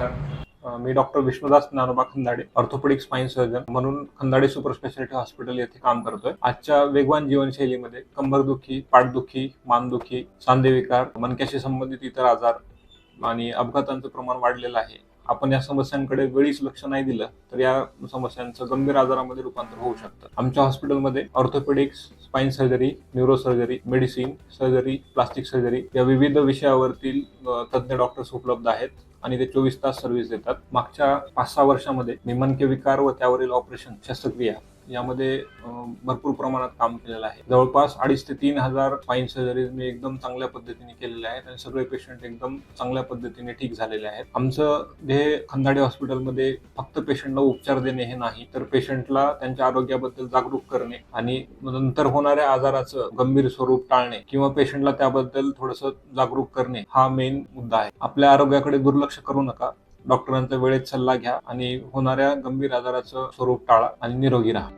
नमस्कार. मी doctor Vishnudas Dnyanoba Khandade, orthopaedic spine surgeon म्हणून खंदाडे सुपर स्पेशालिटी हॉस्पिटल येथे काम करतोय. आजच्या वेगवान जीवनशैलीमध्ये कंबरदुखी, पाठदुखी, मानदुखी, सांधेविकार, मणक्याशी संबंधित इतर आजार आणि अपघातांचं प्रमाण वाढलेलं आहे. आपण या समस्यांकडे वेळीच लक्ष नाही दिलं तर या समस्यांचं गंभीर आजारामध्ये रूपांतर होऊ शकतं. आमच्या हॉस्पिटलमध्ये orthopaedics, spine surgery, neurosurgery, medicine, surgery, plastic surgery या विविध विषयावरील तज्ञ डॉक्टर्स उपलब्ध आहेत आणि ते 24 तास सर्व्हिस देतात. मागच्या 5-6 वर्षामध्ये मी मणके विकार व त्यावरील ऑपरेशन, शस्त्रक्रिया यामध्ये भरपूर प्रमाणात काम केलेलं आहे. जवळपास 2,500 ते 3,000 स्पाइन सर्जरीज मी एकदम चांगल्या पद्धतीने केलेल्या आहेत आणि सगळे पेशंट एकदम चांगल्या पद्धतीने ठीक झालेले आहेत. आमचं ध्येय खंदाडे हॉस्पिटलमध्ये फक्त पेशंटला उपचार देणे हे नाही, तर पेशंटला त्यांच्या आरोग्याबद्दल जागरूक करणे आणि नंतर होणाऱ्या आजाराचं गंभीर स्वरूप टाळणे किंवा पेशंटला त्याबद्दल थोडंसं जागरूक करणे हा मेन मुद्दा आहे. आपल्या आरोग्याकडे दुर्लक्ष करू नका. डॉक्टरांचा वेळेत सल्ला घ्या आणि होणाऱ्या गंभीर आजाराचं स्वरूप टाळा आणि निरोगी राहा.